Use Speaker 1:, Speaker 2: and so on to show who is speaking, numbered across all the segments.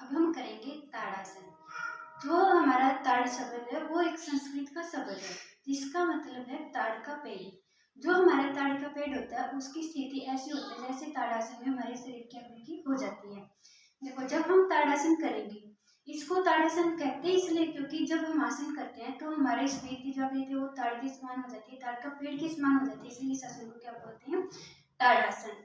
Speaker 1: अब हम करेंगे ताड़ासन। जो हमारा ताड़ शब्द है वो एक संस्कृत का शब्द है जिसका मतलब है ताड़ का पेड़। जो हमारा ताड़ का पेड़ होता है उसकी स्थिति ऐसी होती है जैसे ताड़ासन में हमारे शरीर की आकृति हो जाती है। देखो, जब हम ताड़ासन करेंगे, इसको ताड़ासन कहते हैं इसलिए क्योंकि जब हम आसन करते हैं तो हमारे शरीर की जो आकृति है वो ताड़ के समान हो जाती है, ताड़ का पेड़ के समान हो जाती है, इसलिए इस आसन को क्या बोलते हैं? ताड़ासन।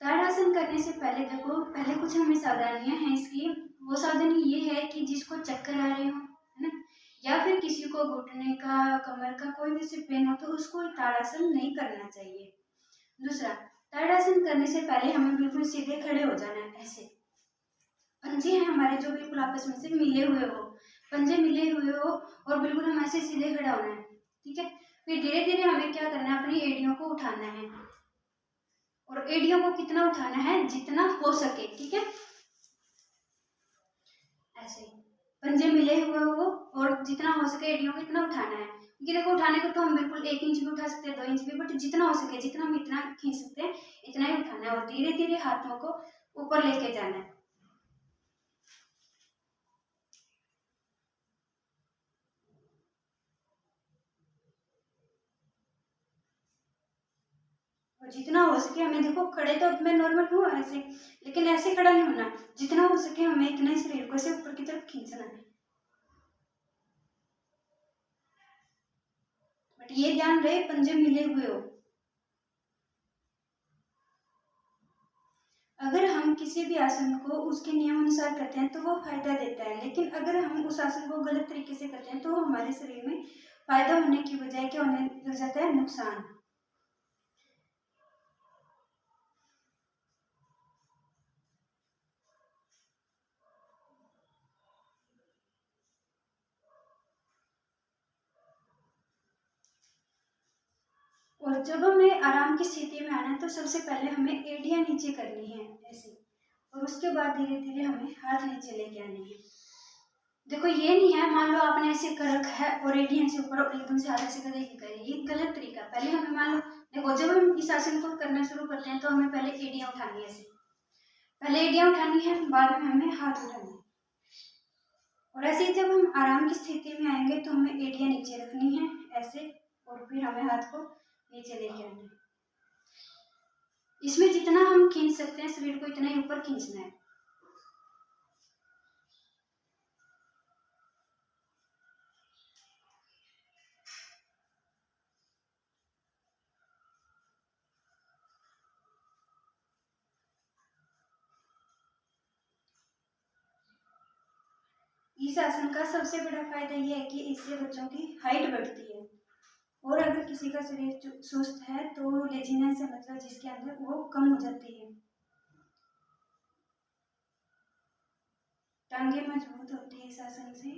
Speaker 1: ताड़ासन करने से पहले देखो, पहले कुछ हमें सावधानियां हैं इसकी। वो सावधानी ये है कि जिसको चक्कर आ रहे हो, है ना, या फिर किसी को घुटने का, कमर का कोई भी सिर्फ पेन हो तो उसको ताड़ासन नहीं करना चाहिए। दूसरा, ताड़ासन करने से पहले हमें बिल्कुल सीधे खड़े हो जाना है। ऐसे पंजे हैं हमारे जो बिल्कुल आपस में से मिले हुए हो, पंजे मिले हुए हो और बिल्कुल हम ऐसे सीधे खड़ा होना है। ठीक है। फिर धीरे धीरे हमें क्या करना है, अपनी एड़ियों को उठाना है और एड़ियों को कितना उठाना है? जितना हो सके। ठीक है, ऐसे पंजे मिले हुए हो और जितना हो सके एड़ियों को इतना उठाना है। क्योंकि देखो, उठाने को तो हम बिल्कुल 1 इंच भी उठा सकते हैं, 2 इंच भी, बट जितना हो सके, जितना हम इतना खींच सकते हैं इतना ही उठाना है और धीरे धीरे हाथों को ऊपर लेके जाना है। और जितना हो सके हमें, देखो खड़े तो मैं नॉर्मल हूँ ऐसे, लेकिन ऐसे खड़ा नहीं होना। जितना हो सके हमें इतना ही शरीर को ऐसे ऊपर की तरफ खींचना है। बट ये ध्यान रहे पंजे मिले हुए हो। अगर हम किसी भी आसन को उसके नियम अनुसार करते हैं तो वो फायदा देता है, लेकिन अगर हम उस आसन को गलत तरीके से करते हैं तो हमारे शरीर में फायदा होने की बजाय क्या होने लग जाता है? नुकसान। और जब हमें आराम की स्थिति में आना है तो सबसे पहले हमें एड़ियां नीचे करनी है ऐसे, और उसके बाद धीरे धीरे हमें हाथ नीचे लेके आने हैं। देखो, ये नहीं है मान लो आपने ऐसे कर रखा है और एड़ियां से ऊपर एकदम से हाथ ऐसे कर करें, ये गलत तरीका। पहले हमें मान लो, देखो जब हम इस आसन को करना शुरू करते हैं तो हमें पहले एड़ियां उठानी है ऐसे, पहले एड़ियां उठानी है, बाद में हमें हाथ उठाने हैं। और ऐसे ही जब हम आराम की स्थिति में आएंगे तो हमें एड़ियां नीचे रखनी है ऐसे, और फिर हमें हाथ को नीचे लेके आना है। इसमें जितना हम खींच सकते हैं शरीर को इतना ही ऊपर खींचना है। इस आसन का सबसे बड़ा फायदा यह है कि इससे बच्चों की हाइट बढ़ती है। और अगर किसी का शरीर सुस्त है तो लेजीनेस है, मतलब जिसके अंदर, वो कम हो जाती है। टांगे मजबूत होती है इस आसन से।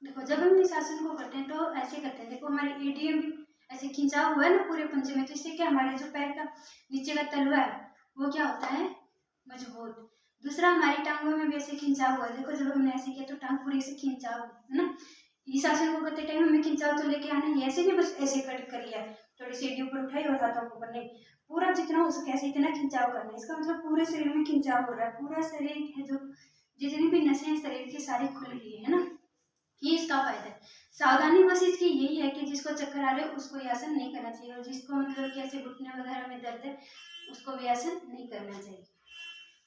Speaker 1: देखो, जब हम इस आसन को करते हैं तो ऐसे करते हैं। देखो, हमारे एडीएम भी ऐसे खिंचा हुआ है ना पूरे पंजे में, तो इससे क्या, हमारे जो पैर का नीचे का तलवा है वो क्या होता है? मजबूत। दूसरा, हमारी टांगों में भी ऐसे खिंचाव हुआ है। देखो, जब हमने ऐसे किया तो टांग पूरी से खिंचाव है ना। इस आसन को करते टाइम हमें खिंचाव तो लेके आना है, ऐसे नहीं बस ऐसे कट कर लिया, थोड़ी सी एडी ऊपर उठाई और हाथों को ऊपर, नहीं, पूरा जितना हो सके ऐसे इतना खिंचाव करना है। इसका मतलब पूरे शरीर में खिंचाव हो रहा है, पूरा शरीर है जो जितनी भी नसें हैं शरीर की सारी खुल रही है ना। ये इसका फायदा है। सावधानी बस इसकी यही है कि जिसको चक्कर आ रहे हो उसको ये आसन नहीं करना चाहिए, और जिसको मतलब कि ऐसे घुटने वगैरह में दर्द है उसको भी आसन नहीं करना चाहिए।